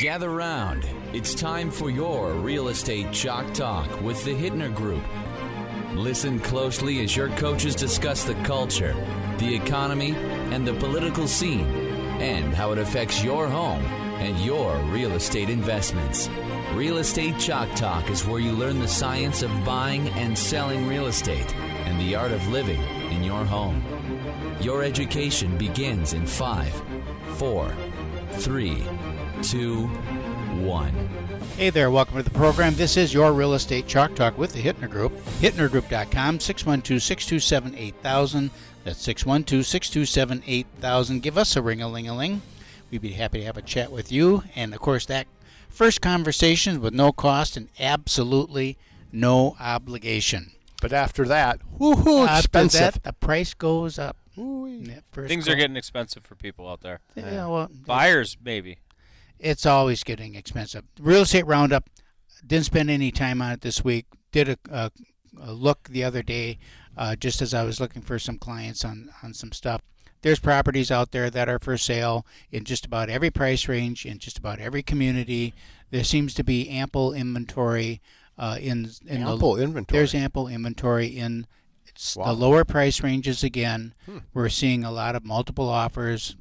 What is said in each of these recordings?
Gather round. It's time for your Real Estate Chalk Talk with the Hittner Group. Listen closely as your coaches discuss the culture, the economy, and the political scene, and how it affects your home and your real estate investments. Real Estate Chalk Talk is where you learn the science of buying and selling real estate and the art of living in your home. Your education begins in 5, 4, 3, 2, 1. Hey there, welcome to the program. This is your Real Estate Chalk Talk with the Hittner Group. HittnerGroup.com, 612-627-8000. That's 612-627-8000. Give us a ring-a-ling-a-ling. We'd be happy to have a chat with you. And, of course, that first conversation with no cost and absolutely no obligation. But after that, woohoo, expensive. After that, the price goes up. Things are getting expensive for people out there. Yeah, well, buyers, maybe. It's always getting expensive. Real Estate Roundup, didn't spend any time on it this week. Did a look the other day just as I was looking for some clients on some stuff. There's properties out there that are for sale in just about every price range, in just about every community. There seems to be ample inventory. There's ample inventory in the lower price ranges again. We're seeing a lot of multiple offers,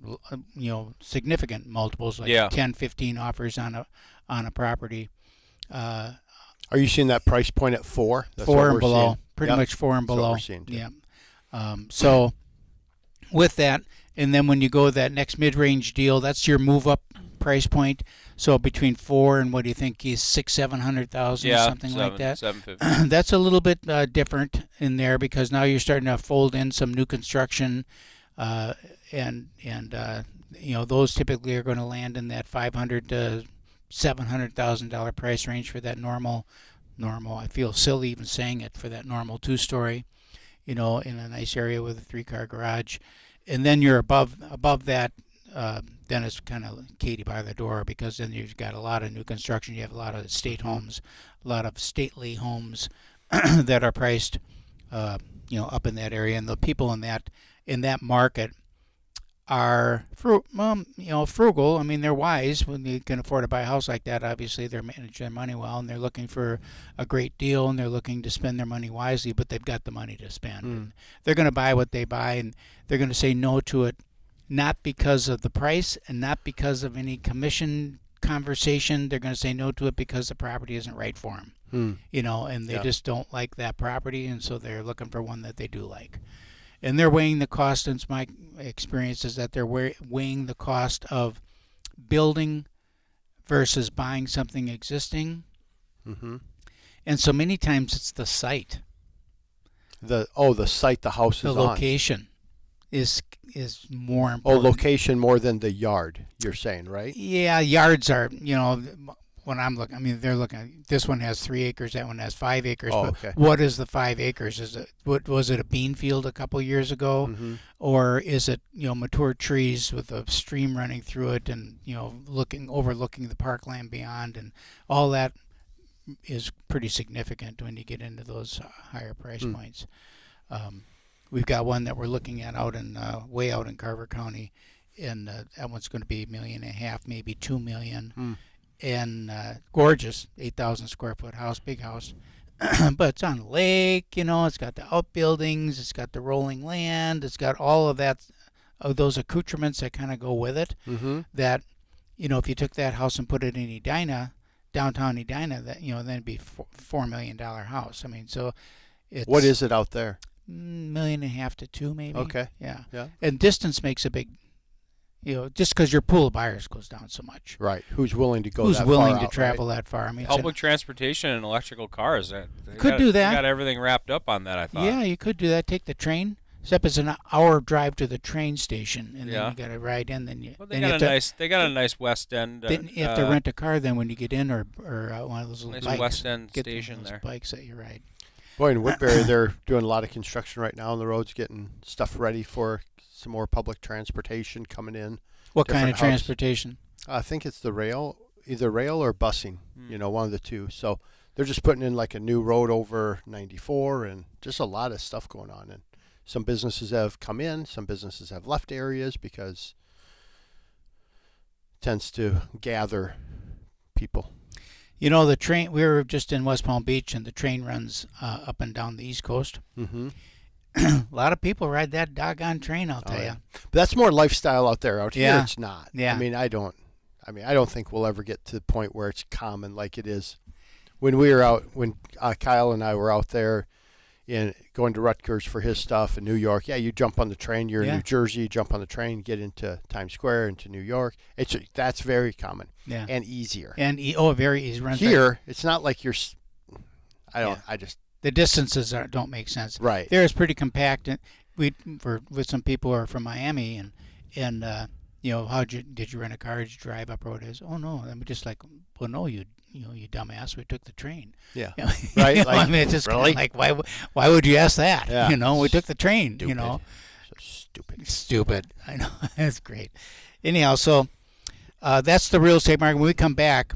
significant multiples, like 10, 15 offers on a property. Are you seeing that price point at 4? That's 4 and below. Seeing. Pretty much 4 and below. That's what we're seeing too. So with that, and then when you go to that next mid-range deal, that's your move-up price point. So between 4 and what do you think is 600,000-700,000, something like that. 750. That's a little bit different in there because now you're starting to fold in some new construction, and those typically are going to land in that $500,000 to $700,000 price range for that normal. I feel silly even saying it, for that normal 2-story, in a nice area with a 3-car garage, and then you're above that. Then it's kind of Katie by the door, because then you've got a lot of new construction. You have a lot of estate homes, a lot of stately homes that are priced, up in that area. And the people in that market are frugal. I mean, they're wise when they can afford to buy a house like that. Obviously, they're managing their money well, and they're looking for a great deal, and they're looking to spend their money wisely. But they've got the money to spend. And they're going to buy what they buy, and they're going to say no to it. Not because of the price and not because of any commission conversation. They're going to say no to it because the property isn't right for them. And they just don't like that property, and so they're looking for one that they do like. And they're weighing the cost, and my experience is that they're weighing the cost of building versus buying something existing. And so many times it's the site. The site the house is on. The location is more important. Location more than the yard, you're saying, right? Yeah, yards are, when I'm looking, I mean, they're looking, this one has 3 acres, that one has 5 acres. Okay. What is the 5 acres? Was it a bean field a couple years ago? Or is it, mature trees with a stream running through it and, overlooking the parkland beyond, and all that is pretty significant when you get into those higher price points. We've got one that we're looking at way out in Carver County, and that one's going to be $1.5 million, maybe $2 million, and gorgeous 8,000 square foot house, big house, but it's on the lake. It's got the outbuildings, it's got the rolling land, it's got all of that, those accoutrements that kind of go with it. That if you took that house and put it in Edina, downtown Edina, that then it'd be $4 million house. I mean, so it's, what is it out there? $1.5 million to $2 million, maybe. Okay. Yeah. Yeah. And distance makes a big, just because your pool of buyers goes down so much. Right. Who's willing to go Who's that willing far to out, travel right? that far? I mean, Public transportation and electrical cars. They do that. They got everything wrapped up on that, I thought. Yeah, you could do that. Take the train. Except it's an hour drive to the train station, and then you got to ride in. Then you. Well, they got a nice West End. Then you have to rent a car then when you get in, or one of those little nice bikes. West End Get station those there. bikes that you ride. Boy, in Woodbury, they're doing a lot of construction right now on the roads, getting stuff ready for some more public transportation coming in. What kind of transportation? I think it's the rail, either rail or busing, one of the two. So they're just putting in like a new road over 94 and just a lot of stuff going on. And some businesses have come in, some businesses have left areas because it tends to gather people. You know, the train, we were just in West Palm Beach, and the train runs up and down the East Coast. Mm-hmm. A lot of people ride that doggone train, I'll tell you. But that's more lifestyle out there. Out here, Yeah. it's not. Yeah. I don't think we'll ever get to the point where it's common like it is. When we were out, when Kyle and I were out there going to Rutgers for his stuff in New York, yeah, you jump on the train. You're in New Jersey, you jump on the train, get into Times Square, into New York. That's very common and easier. And very easy. Here, it's not like you're. The distances don't make sense. Right. There is pretty compact. And with some people who are from Miami and did you rent a car? Did you drive up road? Oh no, I'm just like, well, no, you dumbass, we took the train. Yeah. Right. Like, it's just really? like why would you ask that? Yeah. We took the train. Stupid. So Stupid. I know. That's great. Anyhow, so that's the real estate market. When we come back,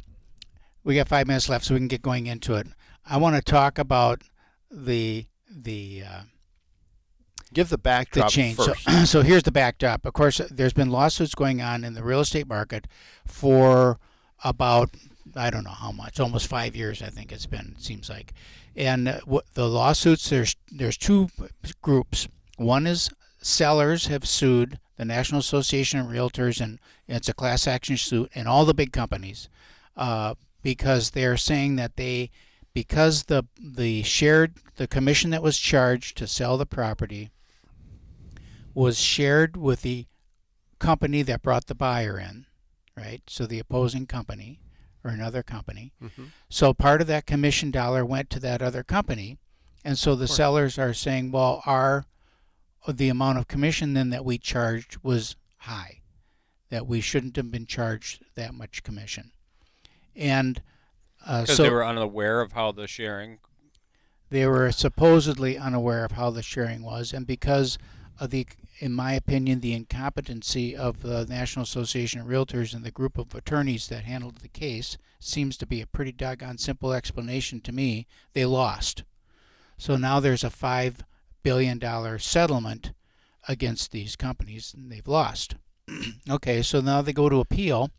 we got 5 minutes left, so we can get going into it. I want to talk about the give the backdrop change. first. So here's the backdrop. Of course, there's been lawsuits going on in the real estate market for about, I don't know how much, almost 5 years, I think it's been, it seems like. And the lawsuits, there's two groups. One is sellers have sued the National Association of Realtors, and it's a class action suit, and all the big companies, because they're saying that because the commission that was charged to sell the property was shared with the company that brought the buyer in, right? So the opposing company or another company. Mm-hmm. So part of that commission dollar went to that other company, and so the sellers are saying, well, the amount of commission then that we charged was high, that we shouldn't have been charged that much commission. And because they were unaware of how the sharing. They were supposedly unaware of how the sharing was, and because of in my opinion, the incompetency of the National Association of Realtors and the group of attorneys that handled the case, seems to be a pretty doggone simple explanation to me. They lost. So now there's a $5 billion settlement against these companies, and they've lost. Okay, so now they go to appeal,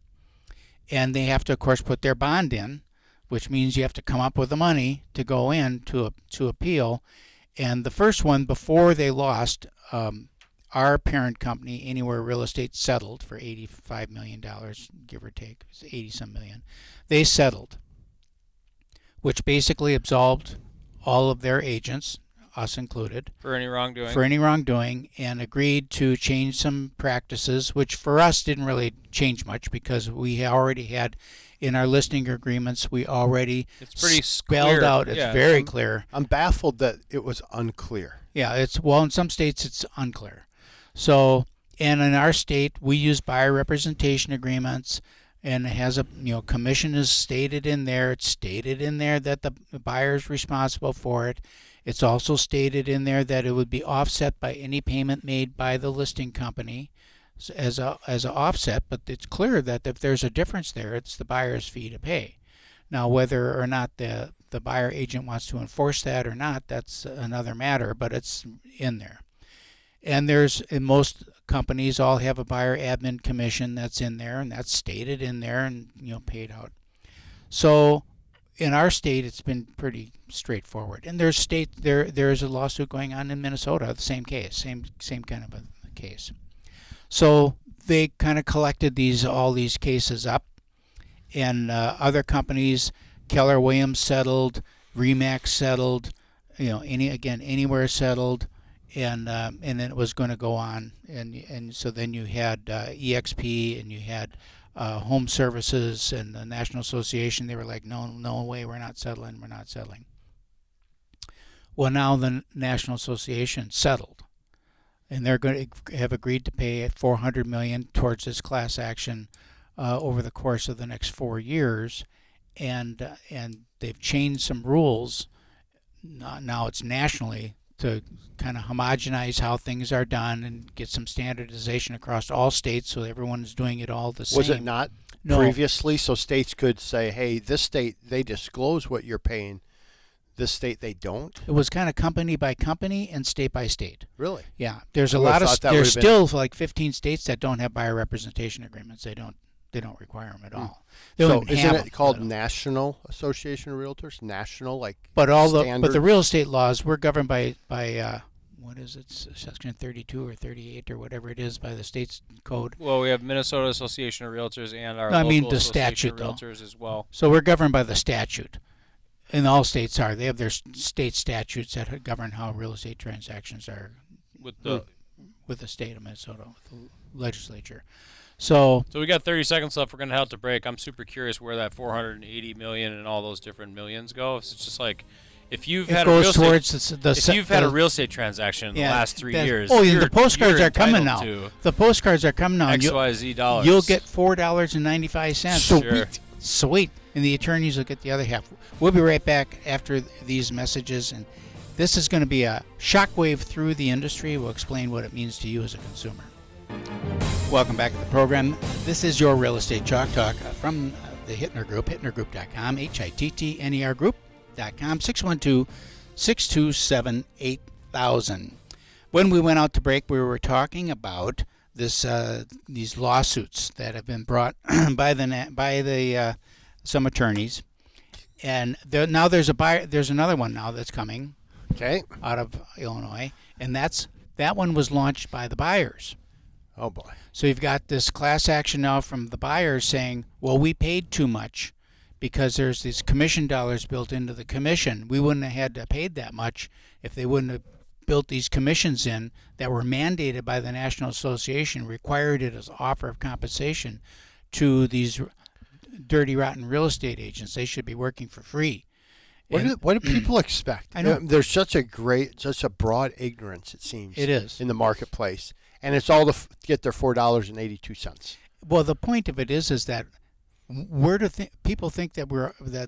and they have to, of course, put their bond in, which means you have to come up with the money to go in to appeal. And the first one, before they lost, our parent company, Anywhere Real Estate, settled for $85 million, give or take. It was 80-some million. They settled, which basically absolved all of their agents, us included, for any wrongdoing, and agreed to change some practices, which for us didn't really change much because we already had, in our listing agreements, we already spelled out. It's very clear. I'm baffled that it was unclear. Yeah, in some states it's unclear. So, and in our state, we use buyer representation agreements, and it has commission is stated in there. It's stated in there that the buyer is responsible for it. It's also stated in there that it would be offset by any payment made by the listing company as a offset, but it's clear that if there's a difference there, it's the buyer's fee to pay. Now, whether or not the buyer agent wants to enforce that or not, that's another matter, but it's in there. And in most companies all have a buyer admin commission that's in there, and that's stated in there and paid out. So in our state, it's been pretty straightforward. And there's a lawsuit going on in Minnesota, the same case, same kind of a case. So they kind of collected all these cases up, and other companies, Keller Williams settled, Remax settled, Anywhere settled, and then it was going to go on, and so then you had EXP, and you had Home Services and the National Association. They were like, no way, we're not settling. Well, now the National Association settled, and they're going to have agreed to pay $400 million towards this class action over the course of the next 4 years, and they've changed some rules. Now it's nationally to kind of homogenize how things are done and get some standardization across all states, so everyone is doing it all the same. Was it not previously? So states could say, hey, this state, they disclose what you're paying. This state, they don't? It was kind of company by company and state by state. Really? Yeah. There's there's still like 15 states that don't have buyer representation agreements. They They don't require them at Hmm. all. They So don't isn't have it them, called but- National Association of Realtors? National, like But standards? the real estate laws, we're governed by what is it, Section 32 or 38 or whatever it is by the state's code. Well, we have Minnesota Association of Realtors and our No, I local mean the Association statute, of Realtors as well. So we're governed by the statute. And all states are. They have their state statutes that govern how real estate transactions are With the with the state of Minnesota, with the legislature. So we got 30 seconds left. We're going to have to break. I'm super curious where that 480 million and all those different millions go. It's just like if you've had a real real estate transaction in the last 3 years. Oh, the postcards are coming now. The postcards are coming now. XYZ dollars. You'll get $4.95. Sweet. Sweet. And the attorneys will get the other half. We'll be right back after these messages, and this is going to be a shockwave through the industry. We'll explain what it means to you as a consumer. Welcome back to the program. This is your Real Estate Chalk Talk from the Hittner Group, hittnergroup.com, Hittner Group.com, 612-627-8000. When we went out to break, we were talking about these lawsuits that have been brought by some attorneys, and now there's another one now that's coming out of Illinois, and that one was launched by the buyers. Oh boy. So you've got this class action now from the buyers saying, well, we paid too much because there's these commission dollars built into the commission. We wouldn't have had to paid that much if they wouldn't have built these commissions in that were mandated by the National Association, required it as offer of compensation to these dirty, rotten real estate agents. They should be working for free. What do people expect? I know. There's such a broad ignorance, it seems. It is. In the marketplace. And it's all to get their $4.82. Well, the point of it is that where do people think that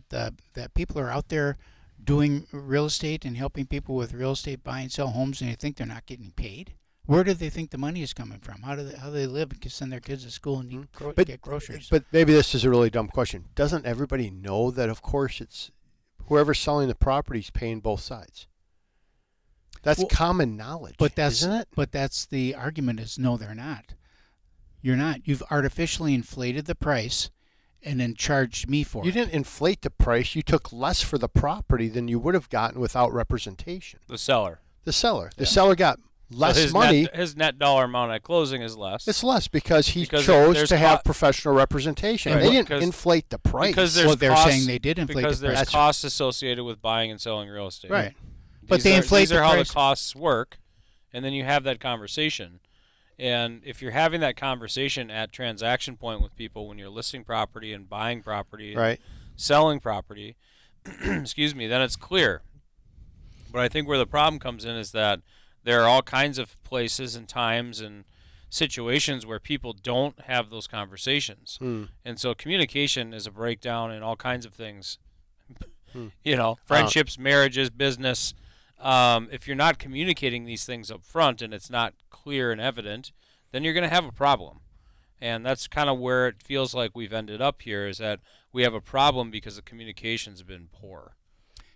that people are out there doing real estate and helping people with real estate, buy and sell homes, and they think they're not getting paid? Where do they think the money is coming from? How do they live and send their kids to school and get groceries? But maybe this is a really dumb question. Doesn't everybody know that, of course, it's whoever's selling the property is paying both sides? That's common knowledge, isn't it? But that's the argument is no, they're not. You're not. You've artificially inflated the price and then charged me for it. You didn't inflate the price. You took less for the property than you would have gotten without representation. The seller. The seller got less money. His net dollar amount at closing is less. It's less because he chose to have professional representation. Right. They didn't inflate the price. Because they're saying they did inflate the price. Because there's costs associated with buying and selling real estate. Right. But they inflate the price. These are how the costs work, and then you have that conversation. And if you're having that conversation at transaction point with people when you're listing property and buying property and selling property, excuse me, then it's clear. But I think where the problem comes in is that there are all kinds of places and times and situations where people don't have those conversations. And so communication is a breakdown in all kinds of things. You know, friendships, marriages, business. If you're not communicating these things up front and it's not clear and evident, then you're going to have a problem. And that's kind of where it feels like we've ended up here, is that we have a problem because the communication's been poor.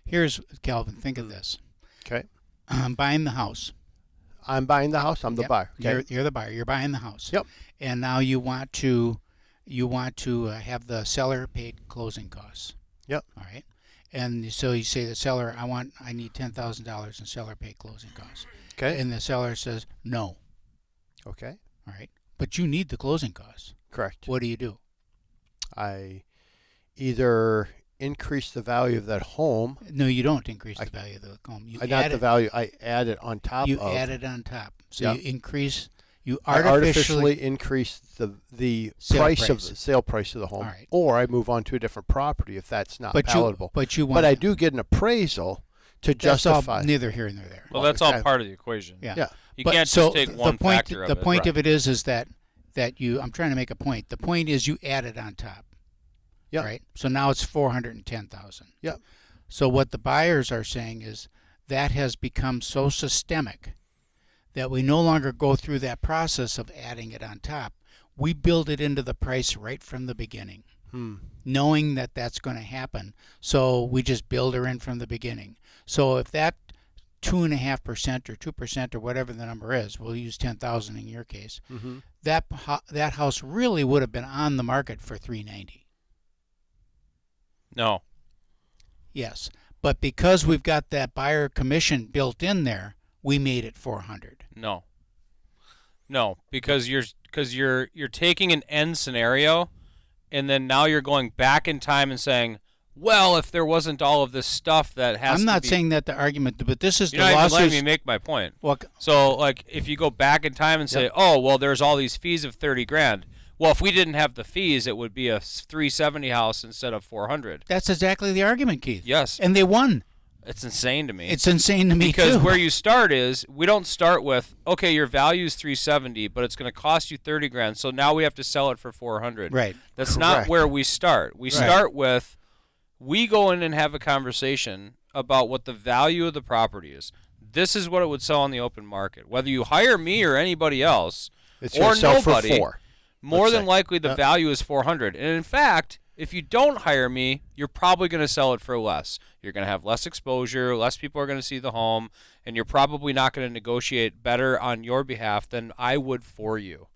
Here's, Calvin, think of this. Okay. I'm buying the house. I'm buying the house. I'm the buyer. Okay. You're the buyer. You're buying the house. Yep. And now you want to have the seller paid closing costs. Yep. All right. And so you say to the seller, I need $10,000 in seller paid closing costs. Okay. And the seller says no. Okay. All right. But you need the closing costs. Correct. What do? I either increase the value of that home. No, you don't increase the value of the home. I add it on top of. You add it on top. So you increase. You artificially increase the sale price of the home, or I move on to a different property if that's not palatable. But I do get an appraisal to justify. All neither here nor there. Well, that's all part of the equation. Yeah. You can't just take one factor of it. The point of it is that you. I'm trying to make a point. The point is you add it on top. Yeah. Right. So now it's $410,000. Yeah. So what the buyers are saying is that has become so systemic that we no longer go through that process of adding it on top. We build it into the price right from the beginning, knowing that that's going to happen. So we just build her in from the beginning. So if that 2.5% or 2% or whatever the number is, we'll use 10,000 in your case, that house really would have been on the market for $390. No. Yes, but because we've got that buyer commission built in there, we made it $400. No, because you're taking an end scenario, and then now you're going back in time and saying, well, if there wasn't all of this stuff that has I'm to not be... saying that the argument, but this is You're the not even lawsuit. letting me make my point. Well, so, like, if you go back in time and say, oh, well, there's all these fees of $30,000. Well, if we didn't have the fees, it would be a $370 house instead of $400. That's exactly the argument, Keith. Yes. And they won. It's insane to me. It's insane to me, because too. where you start is, we don't start with, okay, your value is $370, but it's going to cost you $30,000, so now we have to sell it for $400. Right. That's not where we start. We start with, we go in and have a conversation about what the value of the property is. This is what it would sell on the open market. Whether you hire me or anybody else, it's or sell nobody, for $400. more than likely the value is $400. And in fact, if you don't hire me, you're probably going to sell it for less. You're going to have less exposure, less people are going to see the home, and you're probably not going to negotiate better on your behalf than I would for you,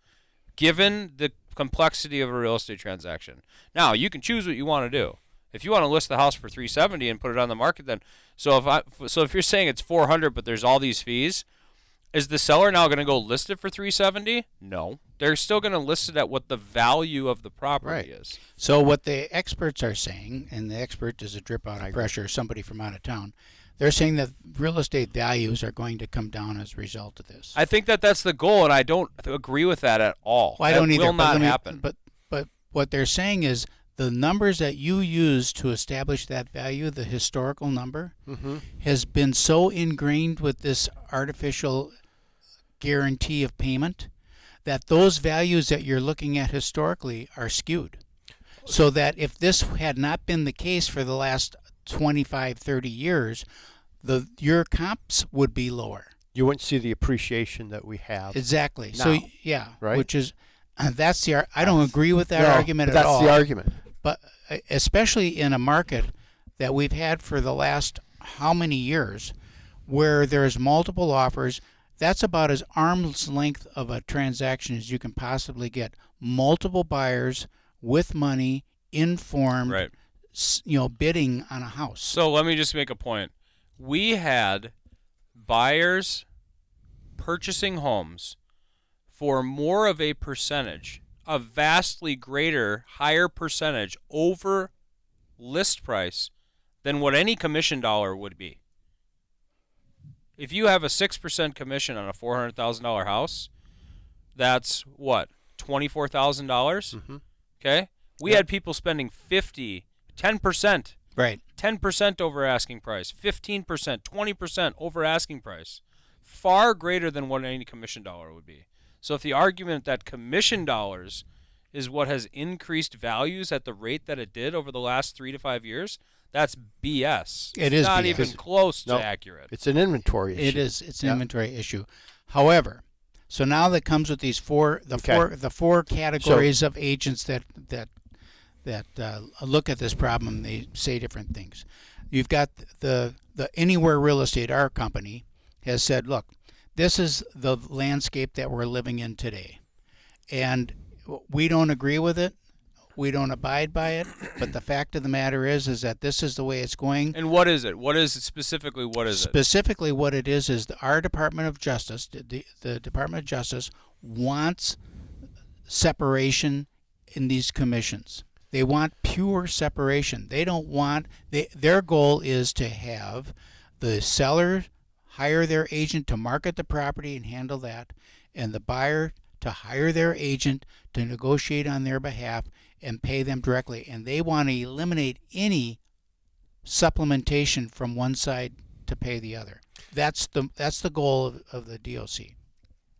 given the complexity of a real estate transaction. Now, you can choose what you want to do. If you want to list the house for $370 and put it on the market, then so if you're saying it's $400 but there's all these fees, is the seller now going to go list it for $370? No. They're still going to list it at what the value of the property is. So what the experts are saying, and the expert is a drip out of pressure, somebody from out of town, they're saying that real estate values are going to come down as a result of this. I think that that's the goal, and I don't agree with that at all. Well, I don't either. Will not happen. But what they're saying is the numbers that you use to establish that value, the historical number, has been so ingrained with this artificial guarantee of payment that those values that you're looking at historically are skewed. So that if this had not been the case for the last 25, 30 years, your comps would be lower. You wouldn't see the appreciation that we have. Exactly. Now, so yeah, right? Which is that's the I don't agree with that argument at all. That's the argument. But especially in a market that we've had for the last how many years, where there's multiple offers, that's about as arm's length of a transaction as you can possibly get. Multiple buyers with money, informed, Right. Bidding on a house. So let me just make a point. We had buyers purchasing homes for more of a percentage, a vastly greater, higher percentage over list price than what any commission dollar would be. If you have a 6% commission on a $400,000 house, that's what, $24,000? Okay? We had people spending 10%. Right. 10% over asking price, 15%, 20% over asking price. Far greater than what any commission dollar would be. So if the argument that commission dollars is what has increased values at the rate that it did over the last 3 to 5 years, that's BS. It's not BS. even close to accurate. It's an inventory issue. It is. It's an inventory issue. However, so now that comes with these four categories of agents that look at this problem. They say different things. You've got the Anywhere Real Estate, our company, has said, look, this is the landscape that we're living in today, and we don't agree with it. We don't abide by it, but the fact of the matter is that this is the way it's going. And what is it? What is it specifically? What is it? Specifically, what it is our Department of Justice, the Department of Justice, wants separation in these commissions. They want pure separation. They don't want. Their goal is to have the seller hire their agent to market the property and handle that, and the buyer to hire their agent to negotiate on their behalf and pay them directly. And they want to eliminate any supplementation from one side to pay the other. That's the goal of the DOC.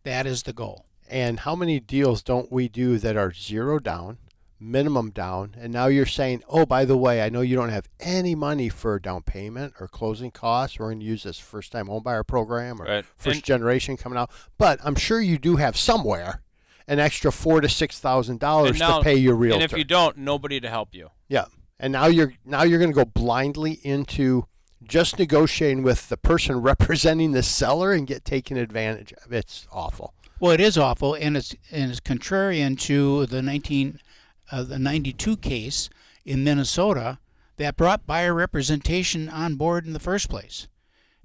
That is the goal. And how many deals don't we do that are zero down, minimum down, and now you're saying, oh, by the way, I know you don't have any money for down payment or closing costs. We're going to use this first-time homebuyer program or first generation coming out. But I'm sure you do have somewhere an extra $4,000 to $6,000 to pay your realtor. And if you don't, nobody to help you. Yeah. And now you're going to go blindly into just negotiating with the person representing the seller and get taken advantage of. It's awful. Well, it is awful, and it's contrarian to the 92 case in Minnesota that brought buyer representation on board in the first place,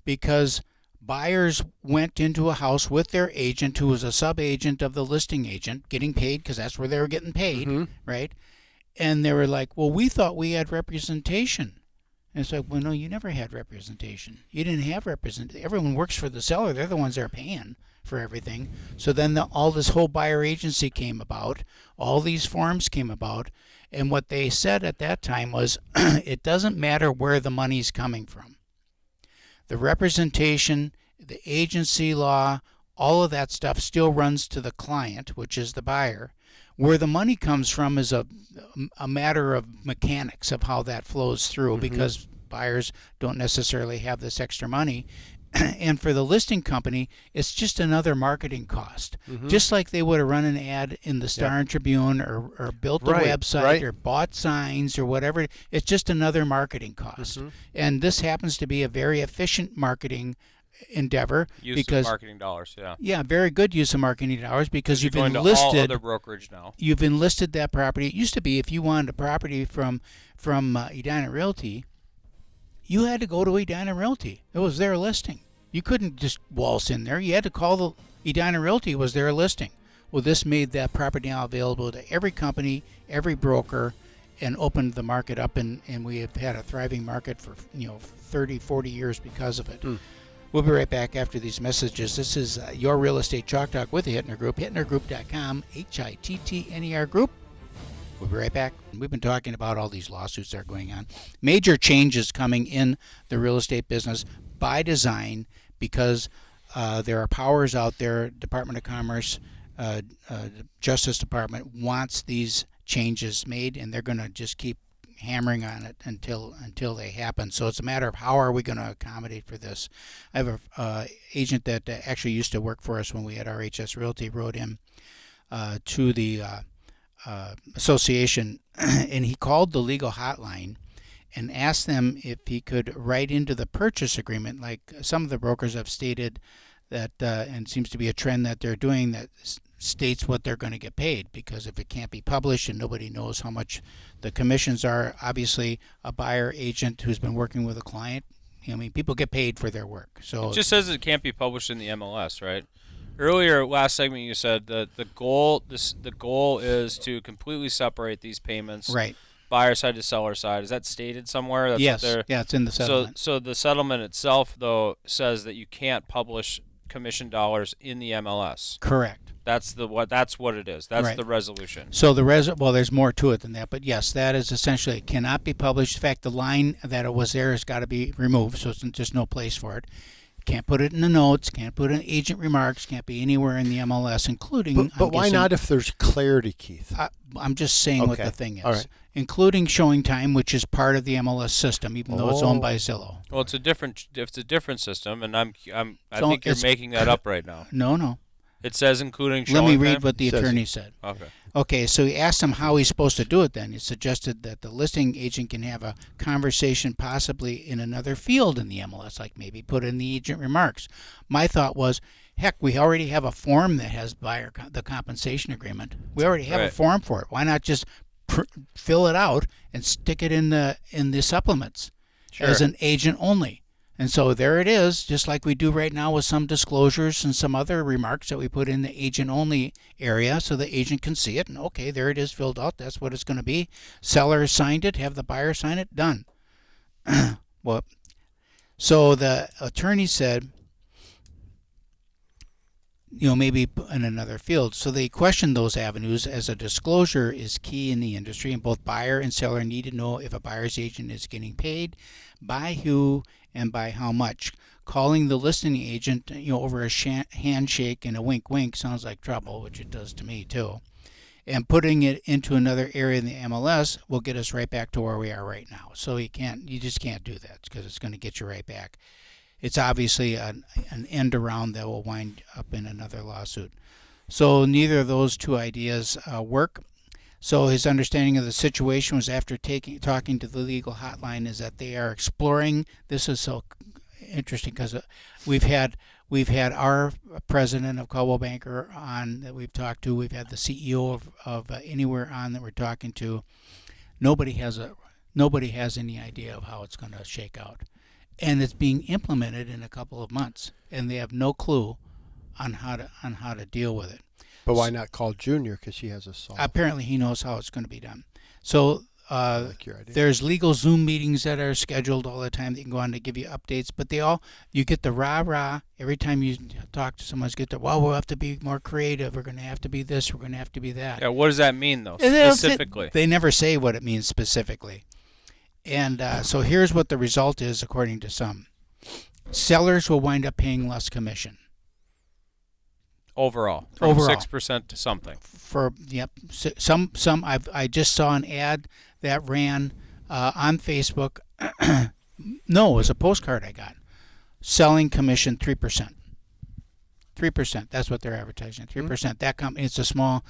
because buyers went into a house with their agent, who was a sub-agent of the listing agent, getting paid because that's where they were getting paid, right? And they were like, well, we thought we had representation. And it's like, well, no, you never had representation. You didn't have representation. Everyone works for the seller. They're the ones that are paying for everything. So then all this whole buyer agency came about. All these forms came about. And what they said at that time was, it doesn't matter where the money's coming from. The representation, the agency law, all of that stuff still runs to the client, which is the buyer. Where the money comes from is a matter of mechanics of how that flows through, because buyers don't necessarily have this extra money. And for the listing company, it's just another marketing cost. Just like they would have run an ad in the Star and Tribune or built a website or bought signs or whatever. It's just another marketing cost. And this happens to be a very efficient marketing endeavor. Use of marketing dollars, Yeah, very good use of marketing dollars, because you've enlisted all other brokerage now. You've enlisted that property. It used to be, if you wanted a property from Edina Realty, you had to go to Edina Realty. It was their listing. You couldn't just waltz in there. You had to call the Edina Realty. It was their listing. Well, this made that property now available to every company, every broker, and opened the market up, and we have had a thriving market for 30, 40 years because of it. We'll be right back after these messages. This is Your Real Estate Chalk Talk with the Hittner Group, hittnergroup.com, Hittner Group. We'll be right back. We've been talking about all these lawsuits that are going on. Major changes coming in the real estate business by design, because there are powers out there. Department of Commerce, Justice Department wants these changes made, and they're going to just keep hammering on it until they happen. So it's a matter of how are we going to accommodate for this. I have a agent that actually used to work for us when we had RHS Realty, wrote in to the association, and he called the legal hotline and asked them if he could write into the purchase agreement, like some of the brokers have stated that, and seems to be a trend that they're doing, that states what they're going to get paid, because if it can't be published and nobody knows how much the commissions are, obviously a buyer agent who's been working with a client, people get paid for their work. So it just says it can't be published in the MLS, right? Earlier, last segment, you said that the goal is to completely separate these payments, right? Buyer side to seller side. Is that stated somewhere? That's yes. Yeah, it's in the settlement. So the settlement itself, though, says that you can't publish commission dollars in the MLS. Correct. That's what it is. That's right. The resolution. So well, there's more to it than that, but yes, that is essentially, it cannot be published. In fact, the line that it was there has got to be removed, so it's just no place for it. Can't put it in the notes, can't put it in agent remarks, can't be anywhere in the MLS, including... But why not if there's clarity, Keith? I'm just saying what the thing is. All right. Including showing time, which is part of the MLS system, even though it's owned by Zillow. Well, it's a different system, and I think you're making that up right now. No. It says including showing time. Let me read time? what the attorney said. Okay, so he asked him how he's supposed to do it then. He suggested that the listing agent can have a conversation possibly in another field in the MLS, like maybe put in the agent remarks. My thought was, heck, we already have a form that has the compensation agreement. We already have a form for it. Why not just fill it out and stick it in the supplements as an agent only? And so there it is, just like we do right now with some disclosures and some other remarks that we put in the agent-only area so the agent can see it. And okay, there it is filled out. That's what it's going to be. Seller signed it, have the buyer sign it, done. Well, so the attorney said, maybe in another field. So they questioned those avenues, as a disclosure is key in the industry, and both buyer and seller need to know if a buyer's agent is getting paid, by who, and by how much. Calling the listing agent, over a handshake and a wink sounds like trouble, which it does to me too. And putting it into another area in the MLS will get us right back to where we are right now. So you just can't do that, because it's going to get you right back. It's obviously an end around that will wind up in another lawsuit. So neither of those two ideas work. So his understanding of the situation was after talking to the legal hotline is that they are exploring. This is so interesting because we've had our president of Coldwell Banker on that we've talked to. We've had the CEO of Anywhere on that we're talking to. Nobody has any idea of how it's going to shake out, and it's being implemented in a couple of months, and they have no clue on how to deal with it. But why not call Junior? Because he has a solve. Apparently, he knows how it's going to be done. So like your idea. there's legal Zoom meetings that are scheduled all the time that you can go on to give you updates. But you get the rah-rah every time you talk to someone. You get the, well, we'll have to be more creative. We're going to have to be this. We're going to have to be that. Yeah, what does that mean, though, specifically? They never say what it means specifically. And so here's what the result is, according to some. Sellers will wind up paying less commission. Overall, from 6% to something. I just saw an ad that ran on Facebook. No, it was a postcard I got. Selling commission 3%. 3%. That's what they're advertising. 3%. That company, it's a small,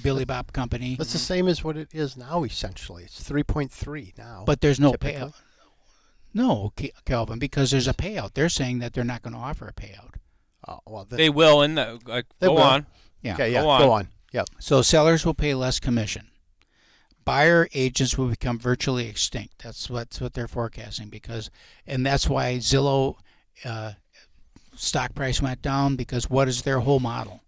Billy Bob company. That's the same as what it is now. Essentially, it's 3.3 now. But there's no payout. No, Calvin, because there's a payout. They're saying that they're not going to offer a payout. Oh, well, they will in the go on. Yeah. Okay, yeah, go on. Yep. So sellers will pay less commission. Buyer agents will become virtually extinct. That's what they're forecasting and that's why Zillow stock price went down, because what is their whole model?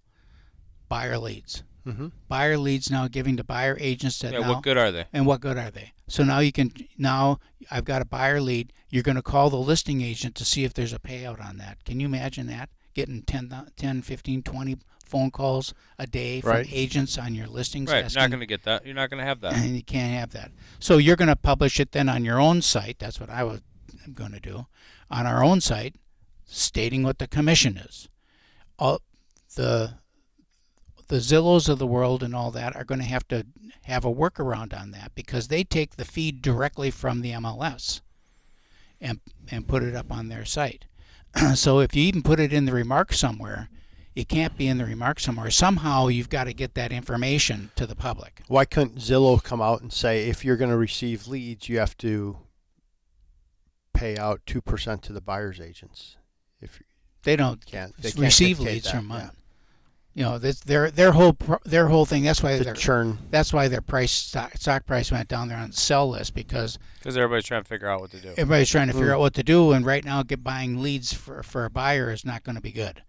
Buyer leads. Mm-hmm. Buyer leads now giving to buyer agents that what good are they? And what good are they? So now I've got a buyer lead. You're going to call the listing agent to see if there's a payout on that. Can you imagine that? Getting 10, 15, 20 phone calls a day from agents on your listings. Right, you're not going to get that. You're not going to have that. And you can't have that. So you're going to publish it then on your own site. That's what I'm going to do. On our own site, stating what the commission is. All the Zillows of the world and all that are going to have a workaround on that, because they take the feed directly from the MLS and put it up on their site. So if you even put it in the remarks somewhere, it can't be in the remarks somewhere. Somehow you've got to get that information to the public. Why couldn't Zillow come out and say, if you're going to receive leads, you have to pay out 2% to the buyer's agents? If they don't receive leads from them. Yeah. Their whole thing. That's why their churn. That's why their stock price went down. They're on the sell list because everybody's trying to figure out what to do. Everybody's trying to figure out what to do, and right now, buying leads for a buyer is not going to be good,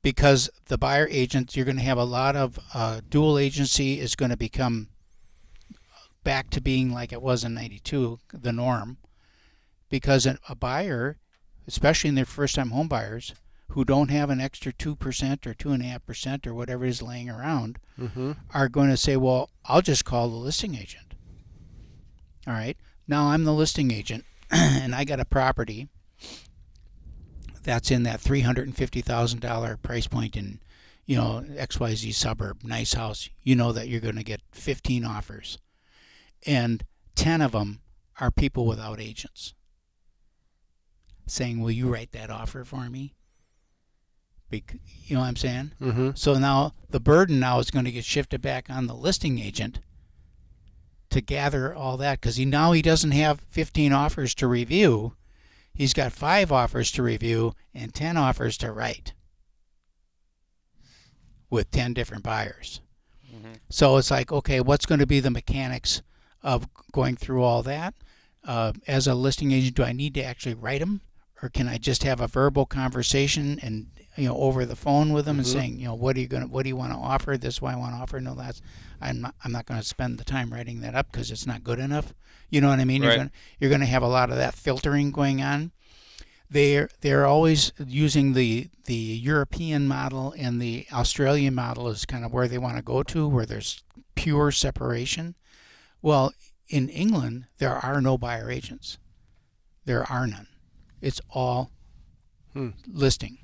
because the buyer agents, you're going to have a lot of dual agency is going to become back to being like it was in '92, the norm, because a buyer, especially in their first-time home buyers, who don't have an extra 2% or 2.5% or whatever is laying around, are going to say, well, I'll just call the listing agent. All right. Now I'm the listing agent, and I got a property that's in that $350,000 price point in, XYZ suburb, nice house. You know that you're going to get 15 offers, and 10 of them are people without agents saying, will you write that offer for me? You know what I'm saying? Mm-hmm. So now the burden is going to get shifted back on the listing agent to gather all that, because he doesn't have 15 offers to review. He's got 5 offers to review and 10 offers to write with 10 different buyers. Mm-hmm. So it's like, okay, what's going to be the mechanics of going through all that? As a listing agent, do I need to actually write them, or can I just have a verbal conversation and over the phone with them and saying, what do you want to offer? This is what I want to offer. No, I'm not going to spend the time writing that up because it's not good enough. You know what I mean? Right. You're going to have a lot of that filtering going on. They're always using the European model, and the Australian model is kind of where they want to go to, where there's pure separation. Well, in England, there are no buyer agents. There are none. It's all listing.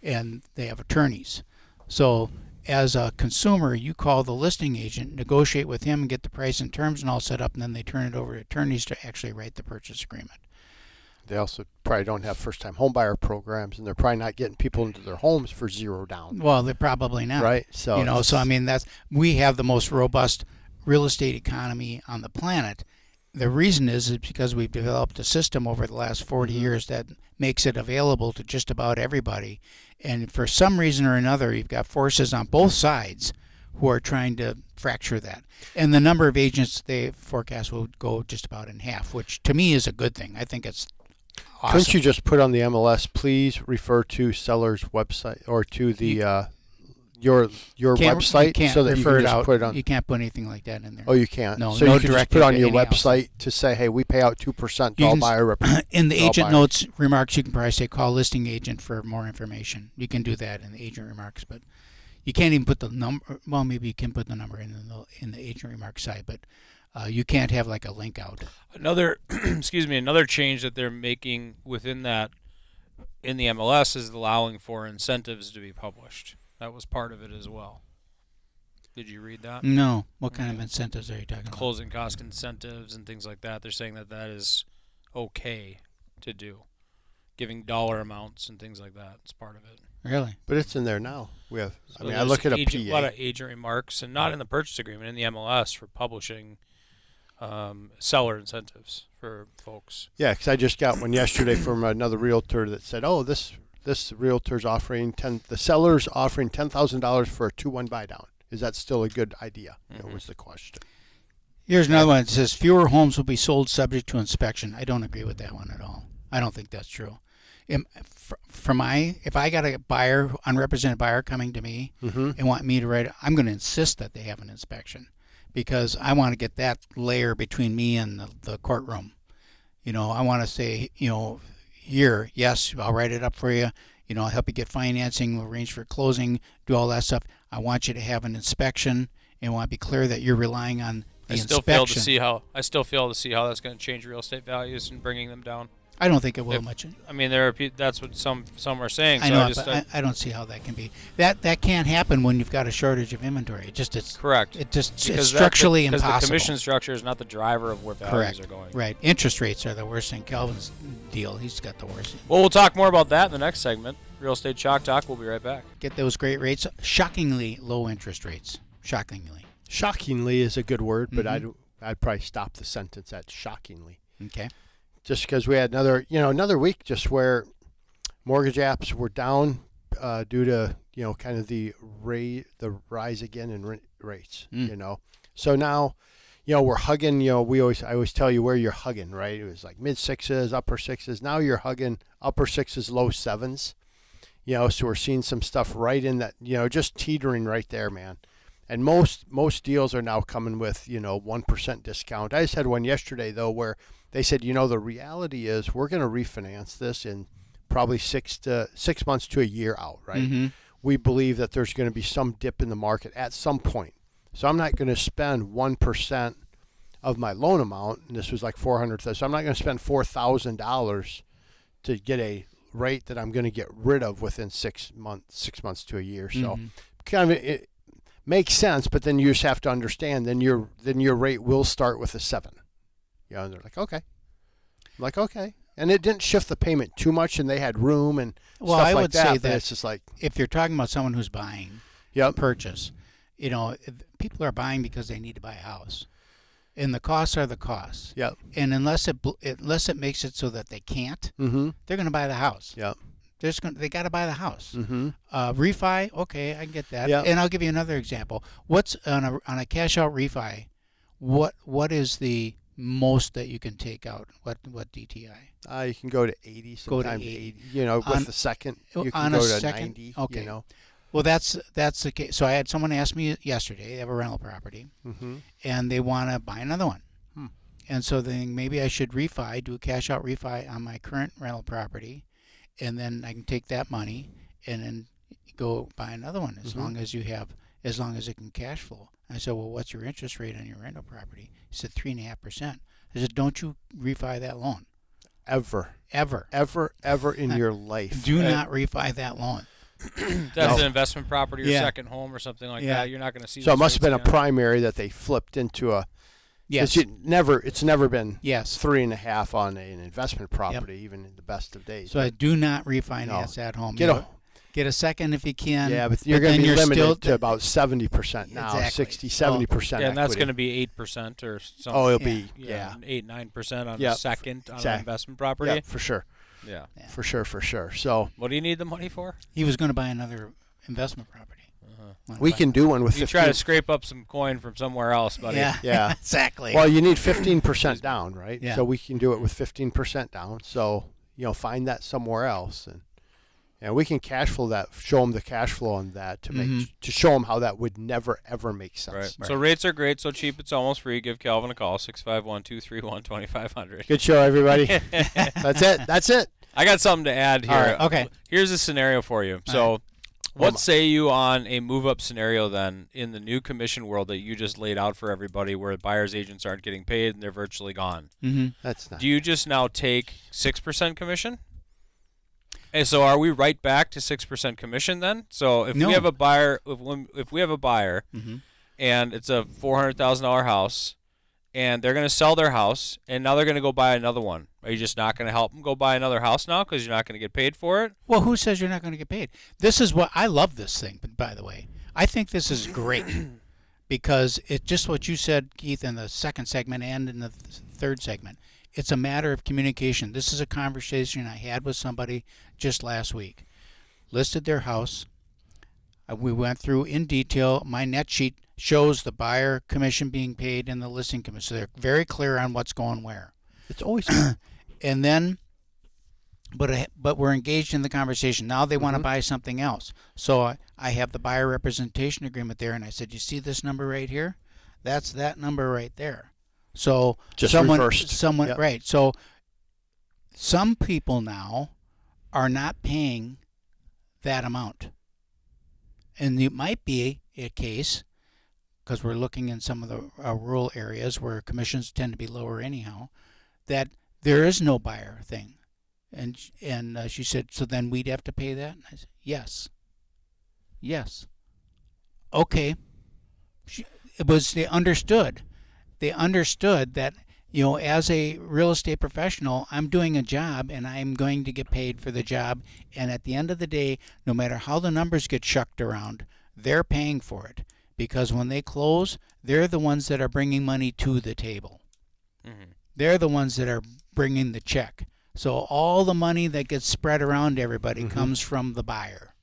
And they have attorneys. So as a consumer, you call the listing agent, negotiate with him, and get the price and terms and all set up, and then they turn it over to attorneys to actually write the purchase agreement. They also probably don't have first-time homebuyer programs, and they're probably not getting people into their homes for zero down. Well, they're probably not. Right. So so I mean, we have the most robust real estate economy on the planet. The reason is because we've developed a system over the last 40 years that makes it available to just about everybody. And for some reason or another, you've got forces on both sides who are trying to fracture that. And the number of agents they forecast will go just about in half, which to me is a good thing. I think it's awesome. Couldn't you just put on the MLS, please refer to seller's website or to the your website so that you can just put it on? You can't put anything like that in there. Oh, you can't? No, so no you can just put on your website house. To say, hey, we pay out 2% to all buyer in the agent notes remarks, you can probably say, call listing agent for more information. You can do that in the agent remarks, but you can't even put the number. Well, maybe you can put the number in the agent remarks side, but you can't have like a link out. Another another change that they're making within that in the MLS is allowing for incentives to be published. That was part of it as well. Did you read that? No. What kind of incentives are you talking about? Closing cost incentives and things like that. They're saying that is okay to do. Giving dollar amounts and things like that. It's part of it. Really? But it's in there now. We have. So I look at a PA. A lot of agent remarks, and not in the purchase agreement, in the MLS for publishing seller incentives for folks. Yeah, because I just got one yesterday from another realtor that said, "Oh, this realtor's offering the seller's offering $10,000 for a 2-1 buy down. Is that still a good idea?" That was the question. Here's another one. It says fewer homes will be sold subject to inspection. I don't agree with that one at all. I don't think that's true. If I got a buyer, unrepresented buyer coming to me and want me to write, I'm going to insist that they have an inspection because I want to get that layer between me and the courtroom. I want to say, here, yes, I'll write it up for you. I'll help you get financing, we'll arrange for closing, do all that stuff. I want you to have an inspection and want to be clear that you're relying on the inspection. I still fail to see how that's going to change real estate values and bringing them down. I don't think it will much. I mean, that's what some are saying. I know, but I don't see how that can be. That can't happen when you've got a shortage of inventory. It's correct. It's structurally impossible. Because the commission structure is not the driver of where values are going. Right. Interest rates are the worst thing. Calvin's deal, he's got the worst. Well, we'll talk more about that in the next segment. Real Estate Chalk Talk. We'll be right back. Get those great rates. Shockingly low interest rates. Shockingly. Shockingly is a good word, but I'd probably stop the sentence at shockingly. Okay. Just because we had another week just where mortgage apps were down due to kind of the rise again in rates. So now we're hugging. I always tell you where you're hugging, right? It was like mid 6s, upper 6s. Now you're hugging upper 6s, low 7s. So we're seeing some stuff right in that. Just teetering right there, man. And most deals are now coming with 1% discount. I just had one yesterday though where they said, the reality is we're going to refinance this in probably 6 months to a year out, right? Mm-hmm. We believe that there's going to be some dip in the market at some point. So I'm not going to spend 1% of my loan amount, and this was like $400,000. So I'm not going to spend $4,000 to get a rate that I'm going to get rid of within 6 months to a year. So kind of it makes sense, but then you just have to understand. Then your rate will start with a 7. And they're like, okay. I'm like, okay. And it didn't shift the payment too much, and they had room and stuff like that. Well, I would say that it's just like, if you're talking about someone who's buying purchase, people are buying because they need to buy a house. And the costs are the costs. Yep. And unless it makes it so that they can't, they're going to buy the house. Yep. They got to buy the house. Mm-hmm. Refi, okay, I can get that. Yep. And I'll give you another example. What's on a cash out refi? What is the most that you can take out? What DTI? You can go to 80, sometimes 80. With the second, you can go to 90. Okay. Well, that's the case. So I had someone ask me yesterday. They have a rental property, and they want to buy another one. And so then maybe I should do a cash out refi on my current rental property, and then I can take that money and then go buy another one as long as it can cash flow. I said, well, what's your interest rate on your rental property? He said 3.5%. I said, don't you refi that loan. Ever in your life. Do not refi that loan. That's an investment property or second home or something like that. You're not going to see. So it must have been a primary that they flipped into Yes. It's never been Yes. 3.5 on an investment property, even in the best of days. So I do not refinance at home. Get a second if you can. Yeah, but you're going to be limited to about 70% now, Exactly. 60-70%. Yeah, and that's going to be 8% or something. Oh, it'll be 8-9% on a second on an investment property. Yeah, for sure. Yeah. For sure. So what do you need the money for? He was going to buy another investment property. We can do one with 15. You try to scrape up some coin from somewhere else, buddy. Yeah. Exactly. Well, you need 15% down, right? Yeah. So we can do it with 15% down. So, find that somewhere else. And we can cash flow that, show them the cash flow on that to show them how that would never, ever make sense. Right. So rates are great, so cheap it's almost free. Give Calvin a call, 651-231-2500. Good show, everybody. That's it. I got something to add here. All right. Okay. Here's a scenario for you. So what say you on a move-up scenario then in the new commission world that you just laid out for everybody where buyer's agents aren't getting paid and they're virtually gone? Mm-hmm. That's not. Do you just now take 6% commission? And so are we right back to 6% commission then? So if we have a buyer, if we have a buyer and it's a $400,000 house and they're going to sell their house and now they're going to go buy another one, are you just not going to help them go buy another house now because you're not going to get paid for it? Well, who says you're not going to get paid? This is what I love this thing, by the way. I think this is great because it's just what you said, Keith, in the second segment and in the third segment. It's a matter of communication. This is a conversation I had with somebody just last week. Listed their house. We went through in detail. My net sheet shows the buyer commission being paid and the listing commission. So they're very clear on what's going where. It's always. And then, but we're engaged in the conversation. Now they want to buy something else. So I have the buyer representation agreement there, and I said, you see this number right here? That's that number right there. So just reversed. Right. So some people now are not paying that amount. And it might be a case, because we're looking in some of the rural areas where commissions tend to be lower anyhow, that there is no buyer thing. And she said, so then we'd have to pay that? And I said, yes. Okay. They understood. They understood that, as a real estate professional, I'm doing a job and I'm going to get paid for the job. And at the end of the day, no matter how the numbers get shucked around, they're paying for it. Because when they close, they're the ones that are bringing money to the table. Mm-hmm. They're the ones that are bringing the check. So all the money that gets spread around everybody comes from the buyer.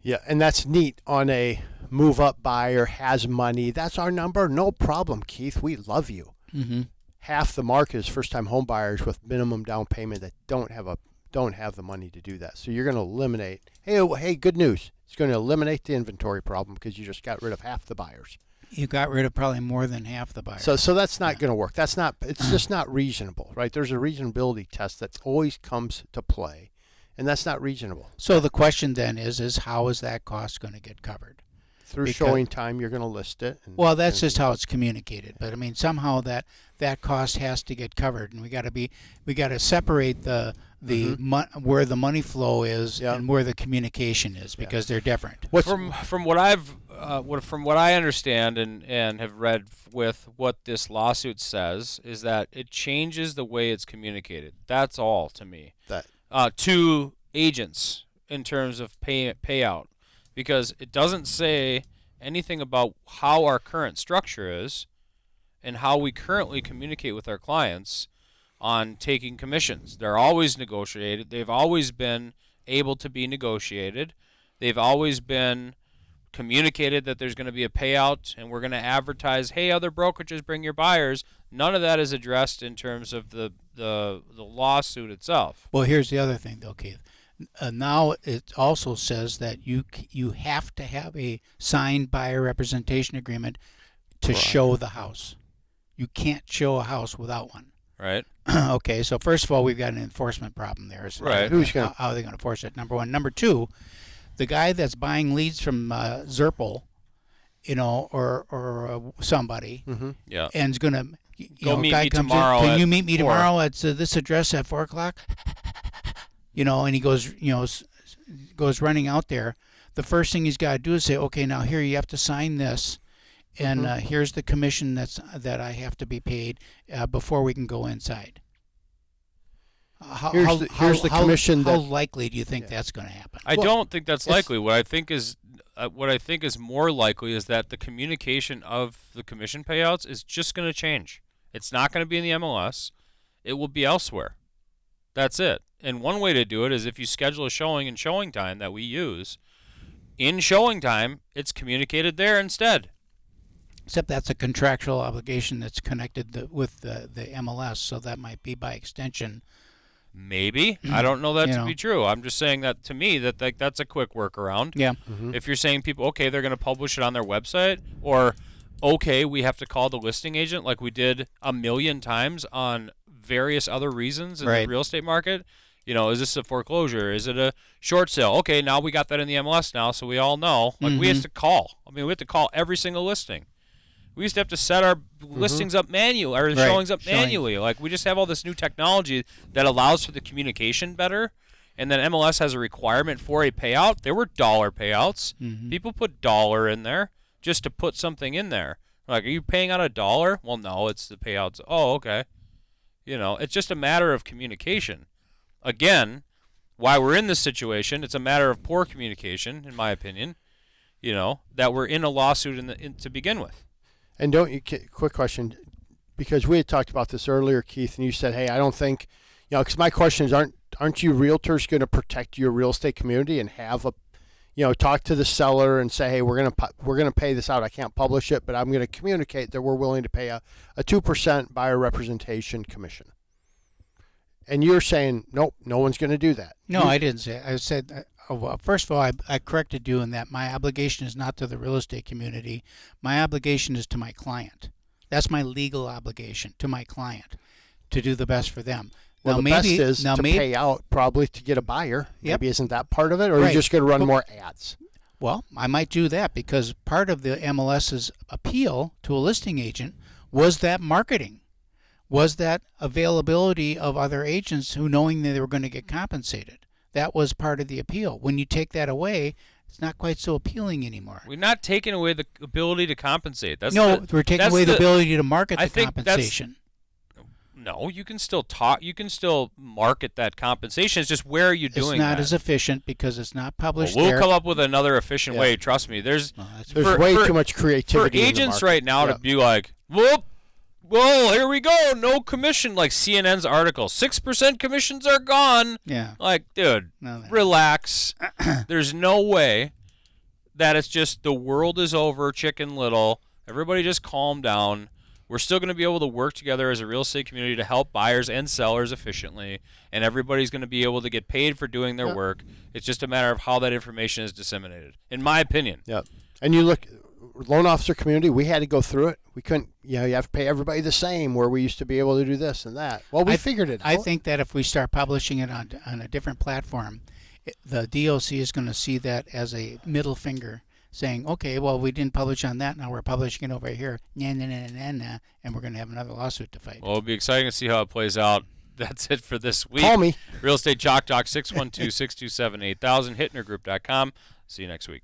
Yeah, and that's neat on a move-up buyer, has money. That's our number. No problem, Keith. We love you. Mm-hmm. Half the market is first-time home buyers with minimum down payment that don't have the money to do that. So you're going to eliminate. Hey, good news. It's going to eliminate the inventory problem because you just got rid of half the buyers. You got rid of probably more than half the buyers. So that's not going to work. It's just not reasonable, right? There's a reasonability test that always comes to play, and that's not reasonable. So the question then is how is that cost going to get covered? Through showing time, you're going to list it. That's just how it's communicated. But I mean, somehow that cost has to get covered, and we got to separate the where the money flow is and where the communication is because they're different. From what I understand and have read with what this lawsuit says is that it changes the way it's communicated. That's all to me. To agents in terms of payout. Because it doesn't say anything about how our current structure is and how we currently communicate with our clients on taking commissions. They're always negotiated. They've always been able to be negotiated. They've always been communicated that there's going to be a payout and we're going to advertise, hey, other brokerages, bring your buyers. None of that is addressed in terms of the lawsuit itself. Well, here's the other thing, though, Keith. Now it also says that you have to have a signed buyer representation agreement to show the house. You can't show a house without one. Right. Okay, so first of all, we've got an enforcement problem there. So right. How are they going to enforce it? Number one. Number two, the guy that's buying leads from Zerpel, or somebody, and is going to, meet guy me comes tomorrow. Can you meet me tomorrow at this address at 4:00? And he goes running out there. The first thing he's got to do is say, okay, now here you have to sign this, and here's the commission that I have to be paid before we can go inside. Here's the commission. How likely do you think that's going to happen? I don't think that's likely. What I think is more likely is that the communication of the commission payouts is just going to change. It's not going to be in the MLS. It will be elsewhere. That's it. And one way to do it is if you schedule a showing in showing time that we use. In showing time, it's communicated there instead. Except that's a contractual obligation that's connected with the MLS, so that might be by extension. Maybe. I don't know that to be true. I'm just saying that to me that's a quick workaround. Yeah. If you're saying people, okay, they're going to publish it on their website, or okay, we have to call the listing agent like we did a million times on various other reasons in the real estate market. Is this a foreclosure? Is it a short sale? Okay, now we got that in the MLS now, so we all know. Like we have to call. We have to call every single listing. We used to have to set our listings up manually, or showings up manually. Like we just have all this new technology that allows for the communication better. And then MLS has a requirement for a payout. There were dollar payouts. People put dollar in there just to put something in there. Like, are you paying out $1? Well, no, it's the payouts. Oh, okay. It's just a matter of communication. Again, why we're in this situation, it's a matter of poor communication, in my opinion. That we're in a lawsuit to begin with. And quick question, because we had talked about this earlier, Keith, and you said, hey, I don't think, because my question is, aren't you realtors going to protect your real estate community and have talk to the seller and say, hey, we're gonna pay this out. I can't publish it, but I'm going to communicate that we're willing to pay a 2% buyer representation commission. And you're saying, nope, no one's going to do that. No, I didn't say it. I said, well, first of all, I corrected you in that my obligation is not to the real estate community. My obligation is to my client. That's my legal obligation to my client to do the best for them. Well, best is to pay out probably to get a buyer. Yep. Maybe isn't that part of it? Or are you just going to run more ads? Well, I might do that because part of the MLS's appeal to a listing agent was that marketing. Was that availability of other agents who knowing that they were going to get compensated. That was part of the appeal. When you take that away, it's not quite so appealing anymore. We're not taking away the ability to compensate. We're taking away the ability to market the compensation. No, you can still talk. You can still market that compensation. It's just where are you doing that? It's not as efficient because it's not published. We'll come up with another efficient way. Trust me. There's way too much creativity for agents right now to be like, whoa, here we go. No commission. Like CNN's article, 6% commissions are gone. Yeah. Like, dude, relax. There's no way that it's just the world is over, Chicken Little. Everybody just calm down. We're still going to be able to work together as a real estate community to help buyers and sellers efficiently, and everybody's going to be able to get paid for doing their work. It's just a matter of how that information is disseminated, in my opinion. Yep. And you look, loan officer community, we had to go through it. We couldn't, you have to pay everybody the same where we used to be able to do this and that. Well, we figured it out. I think that if we start publishing it on a different platform, the DOC is going to see that as a middle finger. Saying, okay, well, we didn't publish on that. Now we're publishing it over here. And we're going to have another lawsuit to fight. Well, it'll be exciting to see how it plays out. That's it for this week. Call me. Real Estate Chalk Talk, 612-627-8000, HittnerGroup.com. See you next week.